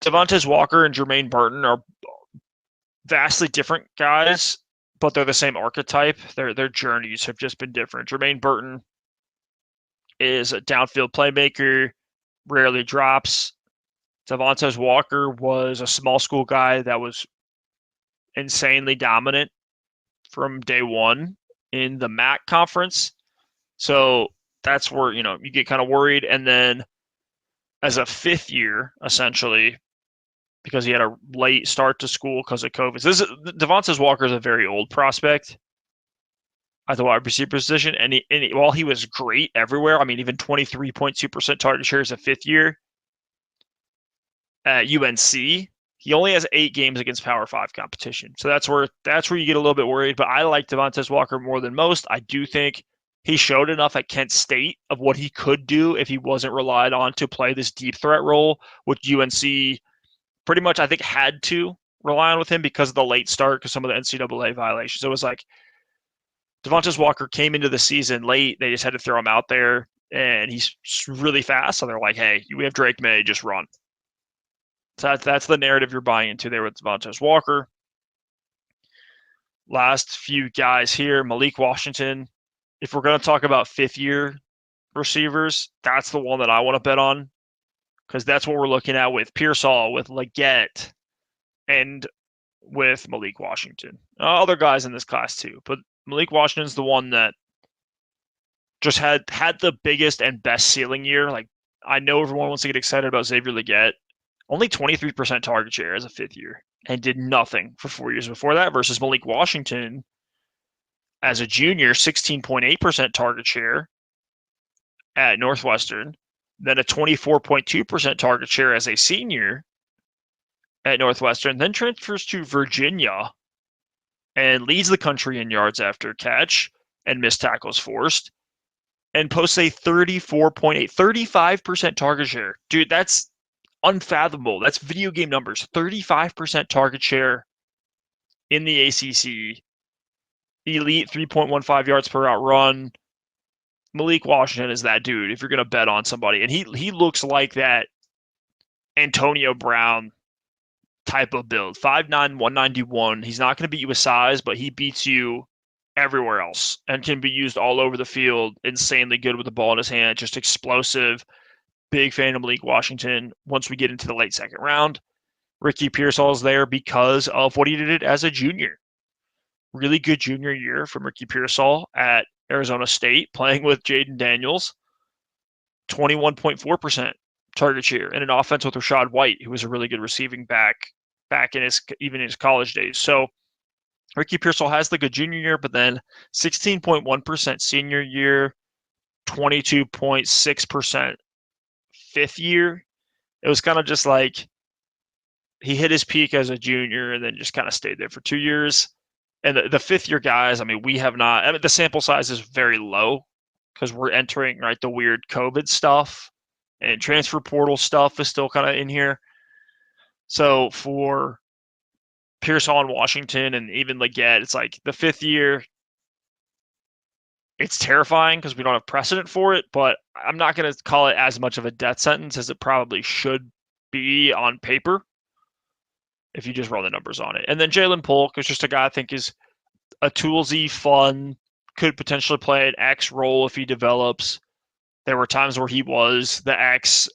Devontae Walker and Jermaine Burton are vastly different guys, but they're the same archetype. Their journeys have just been different. Jermaine Burton is a downfield playmaker, rarely drops. Devontae Walker was a small school guy that was insanely dominant from day 1 in the MAC conference. So that's where, you get kind of worried. And then as a 5th year, essentially, because he had a late start to school because of COVID. So Devontae Walker is a very old prospect at the wide receiver position, and while he was great everywhere, I mean, even 23.2% target share as a fifth year at UNC, he only has 8 games against Power 5 competition. So that's where you get a little bit worried. But I like Devontae Walker more than most. I do think he showed enough at Kent State of what he could do if he wasn't relied on to play this deep threat role, which UNC pretty much, I think, had to rely on with him because of the late start, because some of the NCAA violations. It was like Devontae Walker came into the season late. They just had to throw him out there, and he's really fast. So they're like, hey, we have Drake May, just run. So that's the narrative you're buying into there with Devontae Walker. Last few guys here, Malik Washington. If we're going to talk about fifth-year receivers, that's the one that I want to bet on, because that's what we're looking at with Pearsall, with Leggett, and with Malik Washington. Other guys in this class too, but Malik Washington's the one that just had the biggest and best ceiling year. Like, I know everyone wants to get excited about Xavier Leggett. Only 23% target share as a fifth year, and did nothing for 4 years before that, versus Malik Washington as a junior, 16.8% target share at Northwestern, then a 24.2% target share as a senior at Northwestern, then transfers to Virginia and leads the country in yards after catch and missed tackles forced, and posts a 35% target share. Dude, that's unfathomable. That's video game numbers. 35% target share in the ACC. Elite 3.15 yards per route run. Malik Washington is that dude if you're going to bet on somebody. And he looks like that Antonio Brown type of build. 5'9", 191. He's not going to beat you with size, but he beats you everywhere else and can be used all over the field. Insanely good with the ball in his hand. Just explosive. Big fan of Malik Washington once we get into the late second round. Ricky Pearsall is there because of what he did as a junior. Really good junior year from Ricky Pearsall at Arizona State, playing with Jaden Daniels. 21.4% target share in an offense with Rashad White, who was a really good receiving back in his college days. So Ricky Pearsall has the good junior year, but then 16.1% senior year, 22.6% fifth year. It was kind of just like he hit his peak as a junior and then just kind of stayed there for 2 years. And the fifth year guys, I mean, we have not, I mean, the sample size is very low because we're entering, right, the weird COVID stuff, and transfer portal stuff is still kind of in here. So for Pearsall and Washington and even Leggett, it's like the fifth year, it's terrifying because we don't have precedent for it, but I'm not going to call it as much of a death sentence as it probably should be on paper if you just run the numbers on it. And then Jalen Polk is just a guy I think is a toolsy, fun, could potentially play an X role if he develops. There were times where he was the X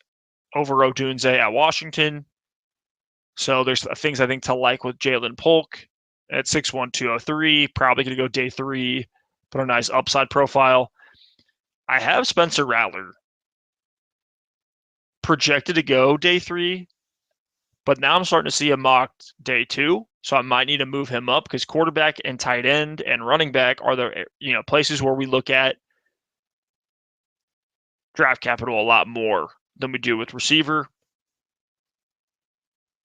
over Odunze at Washington. So there's things I think to like with Jalen Polk at 6'1", 203, probably going to go day 3, but a nice upside profile. I have Spencer Rattler projected to go day 3, but now I'm starting to see him mocked day 2, so I might need to move him up because quarterback and tight end and running back are the places where we look at draft capital a lot more than we do with receiver.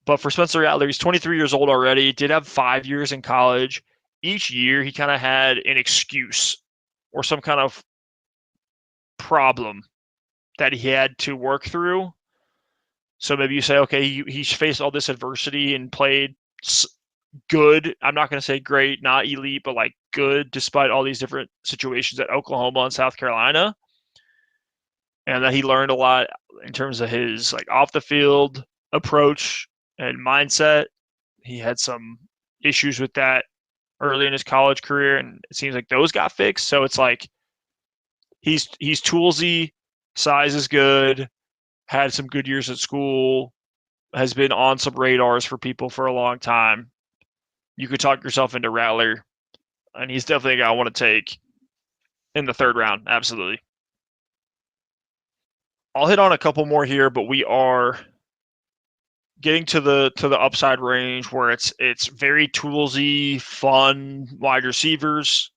But for Spencer Rattler, he's 23 years old already, did have 5 years in college. Each year, he kind of had an excuse or some kind of problem that he had to work through. So maybe you say, okay, he's faced all this adversity and played good. I'm not going to say great, not elite, but like good despite all these different situations at Oklahoma and South Carolina. And that he learned a lot in terms of his like off the field approach and mindset. He had some issues with that early in his college career, and it seems like those got fixed. So it's like he's toolsy, size is good, had some good years at school, has been on some radars for people for a long time. You could talk yourself into Rattler, and he's definitely a guy I want to take in the third round. Absolutely. I'll hit on a couple more here, but we are getting to the upside range where it's very toolsy, fun wide receivers,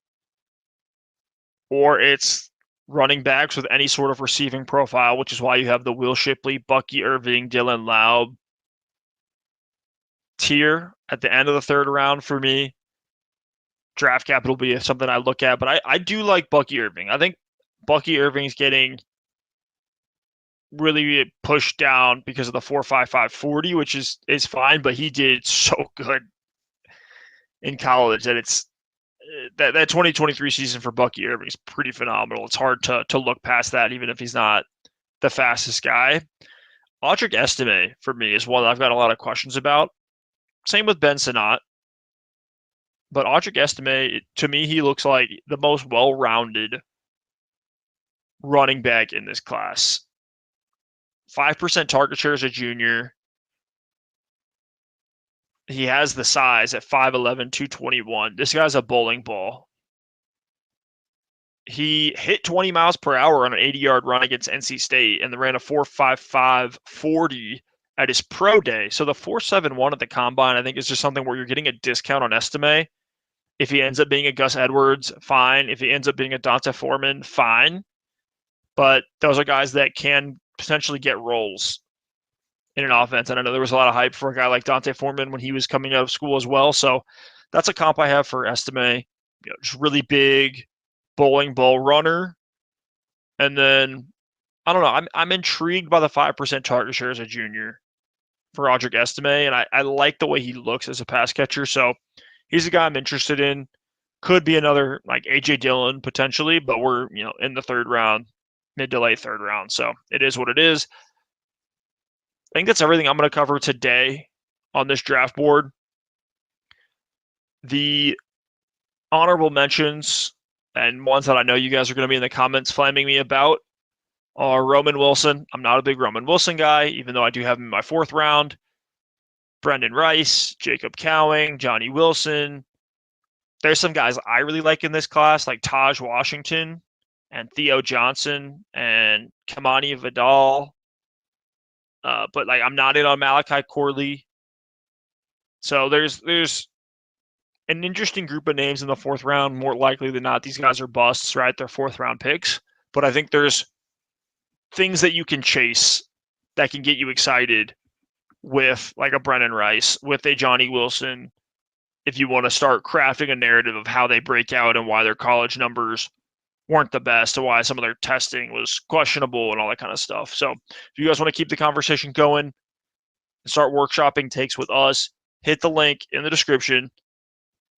or it's running backs with any sort of receiving profile, which is why you have the Will Shipley, Bucky Irving, Dylan Laub tier at the end of the third round for me. Draft capital will be something I look at, but I do like Bucky Irving. I think Bucky Irving's getting really pushed down because of the 4.55 40, which is fine, but he did so good in college that it's that 2023 season for Bucky Irving is pretty phenomenal. It's hard to look past that, even if he's not the fastest guy. Audric Estime for me is one that I've got a lot of questions about. Same with Ben Sinnott. But Audric Estime, to me, he looks like the most well-rounded running back in this class. 5% target share as a junior. He has the size at 5'11", 221. This guy's a bowling ball. He hit 20 miles per hour on an 80-yard run against NC State and then ran a 4.55 40 at his pro day. So the 4.71 at the combine, I think, is just something where you're getting a discount on Estime. If he ends up being a Gus Edwards, fine. If he ends up being a Dante Foreman, fine. But those are guys that can potentially get roles in an offense. And I know there was a lot of hype for a guy like Dante Foreman when he was coming out of school as well. So that's a comp I have for Estime. Just really big bowling ball runner. And then, I don't know, I'm intrigued by the 5% target share as a junior for Audric Estime. And I like the way he looks as a pass catcher. So he's a guy I'm interested in. Could be another like A.J. Dillon potentially, but we're in the third round, mid to late third round. So it is what it is. I think that's everything I'm going to cover today on this draft board. The honorable mentions and ones that I know you guys are going to be in the comments flaming me about are Roman Wilson. I'm not a big Roman Wilson guy, even though I do have him in my fourth round. Brendan Rice, Jacob Cowing, Johnny Wilson. There's some guys I really like in this class, like Taj Washington and Theo Johnson and Kamani Vidal. But like I'm not in on Malachi Corley. So there's an interesting group of names in the fourth round. More likely than not, these guys are busts, right? They're fourth round picks. But I think there's things that you can chase that can get you excited with like a Brendan Rice, with a Johnny Wilson, if you want to start crafting a narrative of how they break out and why their college numbers weren't the best and why some of their testing was questionable and all that kind of stuff. So if you guys want to keep the conversation going and start workshopping takes with us, hit the link in the description,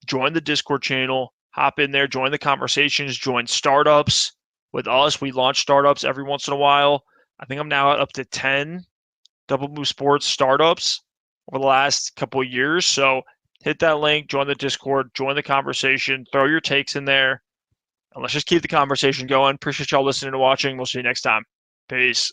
join the Discord channel, hop in there, join the conversations, join startups with us. We launch startups every once in a while. I think I'm now up to 10 Double Move Sports startups over the last couple of years. So hit that link, join the Discord, join the conversation, throw your takes in there, and let's just keep the conversation going. Appreciate y'all listening and watching. We'll see you next time. Peace.